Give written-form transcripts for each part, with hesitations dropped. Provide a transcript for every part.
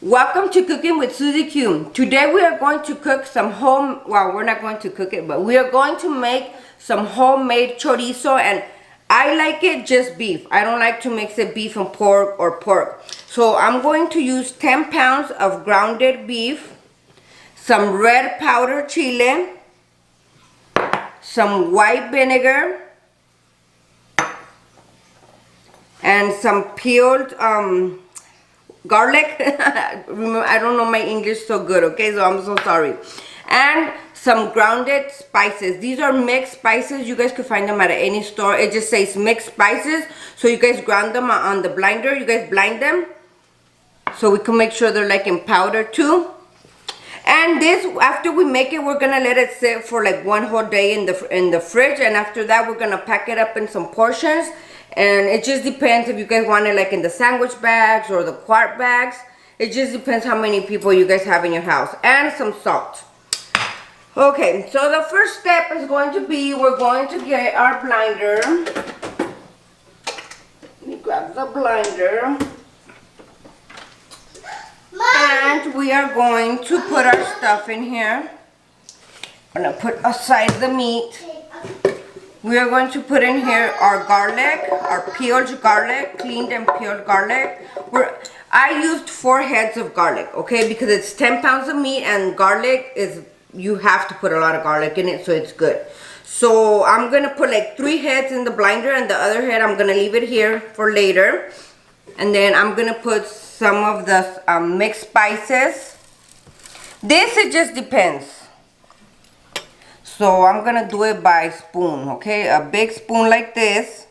Welcome to Cooking with Susie Q. Today we are going to cook some we're not going to cook it, but we are going to make some homemade chorizo, and I like it just beef. I don't like to mix it beef and pork or pork. So I'm going to use 10 pounds of grounded beef, some red powder chile, some white vinegar, and some peeled garlic. Remember, I don't know my English so good, okay, so I'm so sorry. And some grounded spices. These are mixed spices. You guys could find them at any store. It just says mixed spices, so you guys ground them on the blinder. You guys blind them so we can make sure they're like in powder too. And this, after we make it, we're gonna let it sit for like one whole day in the fridge, and after that we're gonna pack it up in some portions. And it just depends if you guys want it like in the sandwich bags or the quart bags. It just depends how many people you guys have in your house. And some salt. Okay, so the first step is going to be, we're going to get our blinder. Let me grab the blinder. And we are going to put our stuff in here. I'm gonna put aside the meat. We are going to put in here our garlic, our peeled garlic, cleaned and peeled garlic. I used 4 heads of garlic, okay, because it's 10 pounds of meat, and garlic is, you have to put a lot of garlic in it, so it's good. So I'm gonna put like 3 heads in the blinder, and the other head I'm gonna leave it here for later. And then I'm gonna put some of the mixed spices. This, it just depends. So I'm gonna do it by spoon, okay? A big spoon like this.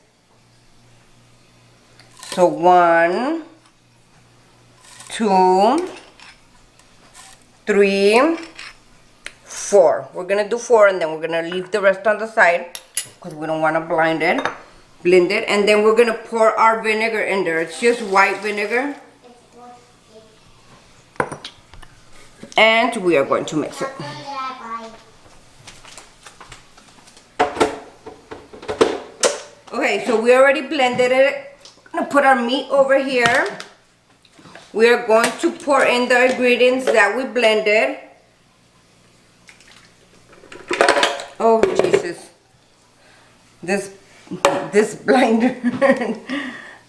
So 1, 2, 3, 4. We're gonna do 4, and then we're gonna leave the rest on the side because we don't wanna blend it. And then we're gonna pour our vinegar in there. It's just white vinegar. And we are going to mix it. Okay, so we already blended it. I'm gonna put our meat over here. We are going to pour in the ingredients that we blended. Oh, Jesus. This blinder.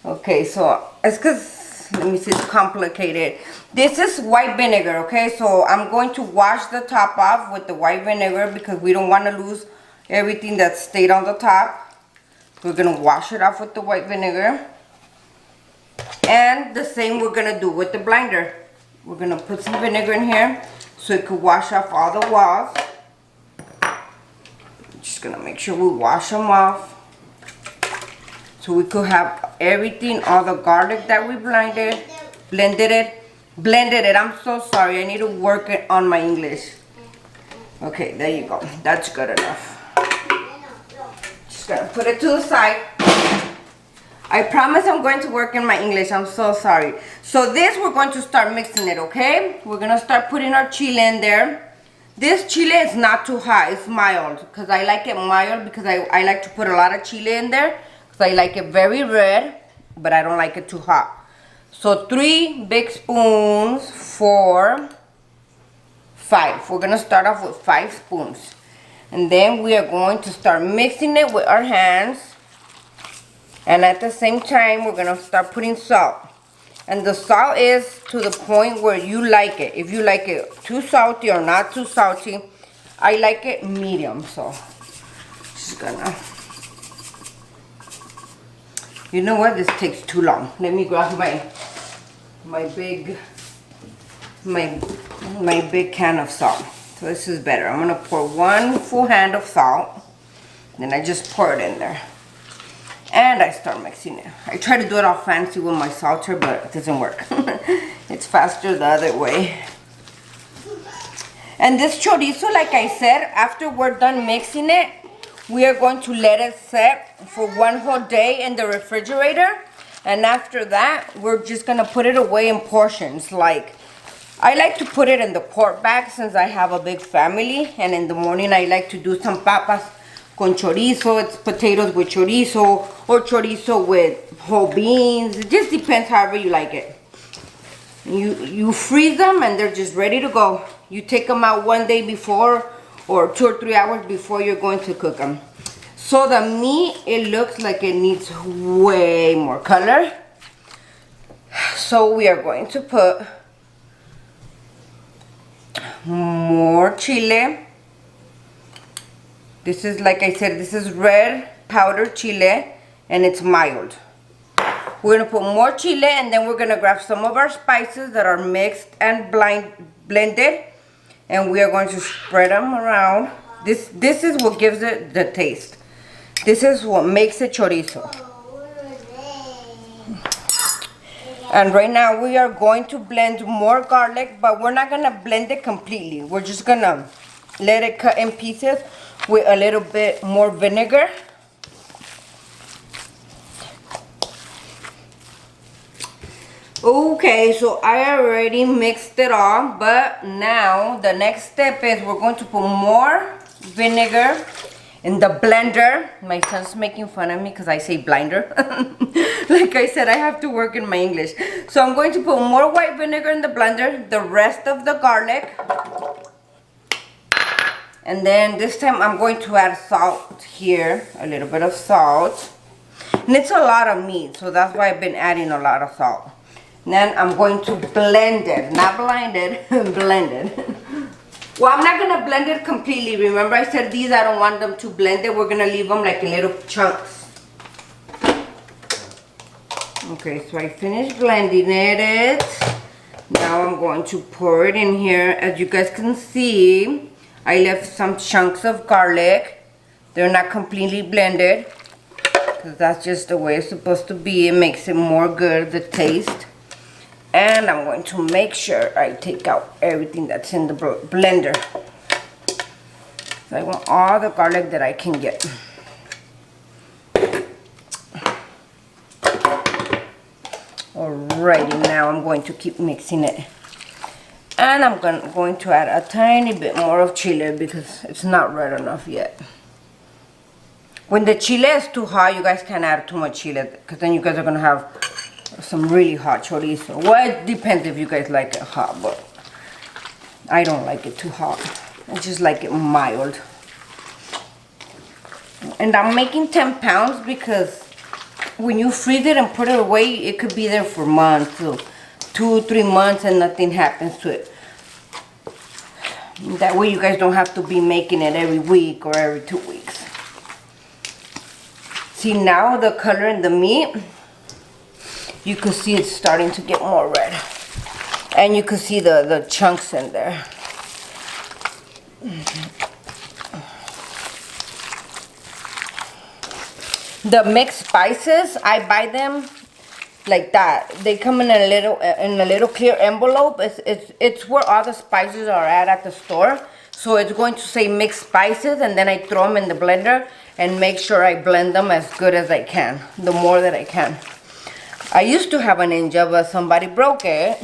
Okay, so it's because, let me see, it's complicated. This is white vinegar, okay? So I'm going to wash the top off with the white vinegar because we don't want to lose everything that stayed on the top. We're gonna wash it off with the white vinegar. And the same we're gonna do with the blinder. We're gonna put some vinegar in here so it could wash off all the walls. Just gonna make sure we wash them off so we could have everything, all the garlic that we blended it. I'm so sorry, I need to work on my English. Okay, there you go. That's good enough. Gonna put it to the side. I promise I'm going to work in my English. I'm so sorry. So this, we're going to start mixing it, okay? We're gonna start putting our chile in there. This chile is not too hot, it's mild, because I like it mild because I like to put a lot of chile in there because I like it very red, but I don't like it too hot. So 3 big spoons, 4, 5. We're gonna start off with 5 spoons. And then we are going to start mixing it with our hands. And at the same time, we're going to start putting salt. And the salt is to the point where you like it. If you like it too salty or not too salty, I like it medium. So, just gonna... You know what? This takes too long. Let me grab my big can of salt. So this is better. I'm gonna pour 1 full hand of salt. Then I just pour it in there. And I start mixing it. I try to do it all fancy with my salter, but it doesn't work. It's faster the other way. And this chorizo, like I said, after we're done mixing it, we are going to let it set for 1 whole day in the refrigerator. And after that, we're just gonna put it away in portions. Like, I like to put it in the quart bag since I have a big family, and in the morning I like to do some papas con chorizo. It's potatoes with chorizo or chorizo with whole beans. It just depends however you like it. You freeze them and they're just ready to go. You take them out one day before or 2 or 3 hours before you're going to cook them. So the meat, it looks like it needs way more color. So we are going to put more chile. This is, like I said, this is red powdered chile and it's mild. We're gonna put more chile and then we're gonna grab some of our spices that are mixed and blended, and we are going to spread them around. This is what gives it the taste. This is what makes it chorizo. And right now we are going to blend more garlic, but we're not gonna blend it completely. We're just gonna let it cut in pieces with a little bit more vinegar. Okay, so I already mixed it all, but now the next step is we're going to put more vinegar in the blender. My son's making fun of me because I say blinder. Like I said, I have to work in my English. So I'm going to put more white vinegar in the blender, the rest of the garlic. And then this time I'm going to add salt here, a little bit of salt. And it's a lot of meat, so that's why I've been adding a lot of salt. Then I'm going to blend it, not blind it, blend it. Well, I'm not gonna blend it completely. Remember I said these, I don't want them to blend it. We're gonna leave them like in little chunks. Okay, so I finished blending it. Now I'm going to pour it in here. As you guys can see, I left some chunks of garlic. They're not completely blended, because that's just the way it's supposed to be. It makes it more good, the taste. And I'm going to make sure I take out everything that's in the blender. So I want all the garlic that I can get. Alrighty, now I'm going to keep mixing it. And I'm going to add a tiny bit more of chile because it's not red enough yet. When the chile is too hot, you guys can't add too much chile, because then you guys are going to have some really hot chorizo. Well, it depends if you guys like it hot, but I don't like it too hot. I just like it mild. And I'm making 10 pounds because when you freeze it and put it away, it could be there for months, so 2-3 months, and nothing happens to it. That way you guys don't have to be making it every week or every 2 weeks. See, now the color in the meat, you can see it's starting to get more red. And you can see the chunks in there. The mixed spices, I buy them like that. They come in a little clear envelope. It's where all the spices are at the store. So it's going to say mixed spices, and then I throw them in the blender and make sure I blend them as good as I can, the more that I can. I used to have a Ninja, but somebody broke it.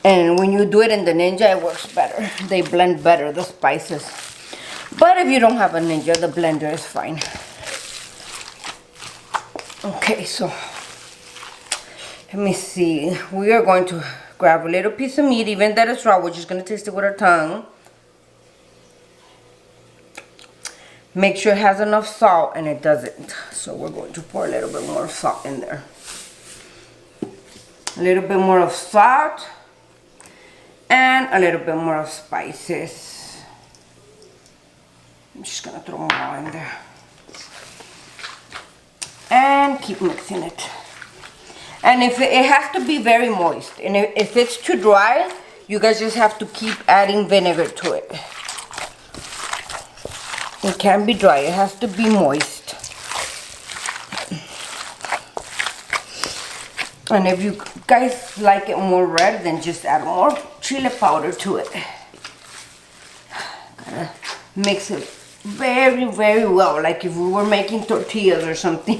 And when you do it in the Ninja, it works better. They blend better, the spices. But if you don't have a Ninja, the blender is fine. Okay, so let me see. We are going to grab a little piece of meat, even that is raw. We're just going to taste it with our tongue. Make sure it has enough salt, and it doesn't. So we're going to pour a little bit more salt in there. A little bit more of salt. And a little bit more of spices. I'm just going to throw more in there. And keep mixing it. And if it has to be very moist. And if it's too dry, you guys just have to keep adding vinegar to it. It can't be dry, it has to be moist. And if you guys like it more red, then just add more chili powder to it. Gotta mix it very, very well, like if we were making tortillas or something.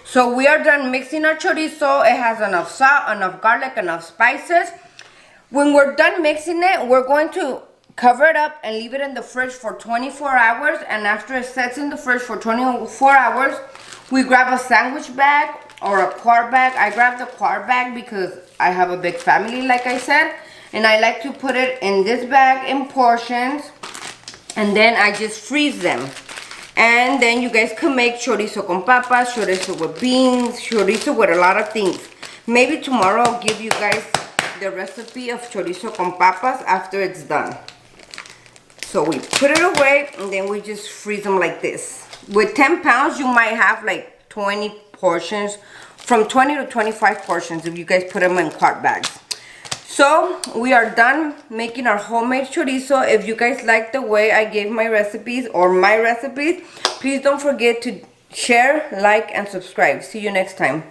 So we are done mixing our chorizo. It has enough salt, enough garlic, enough spices. When we're done mixing it, we're going to cover it up and leave it in the fridge for 24 hours. And after it sets in the fridge for 24 hours, we grab a sandwich bag or a quart bag. I grab the quart bag because I have a big family, like I said, and I like to put it in this bag in portions, and then I just freeze them. And then you guys can make chorizo con papas, chorizo with beans, chorizo with a lot of things. Maybe tomorrow I'll give you guys the recipe of chorizo con papas after it's done. So we put it away and then we just freeze them like this. With 10 pounds, you might have like 20 portions, from 20 to 25 portions if you guys put them in quart bags. So we are done making our homemade chorizo. If you guys like the way I gave my recipes or my recipes, please don't forget to share, like, and subscribe. See you next time.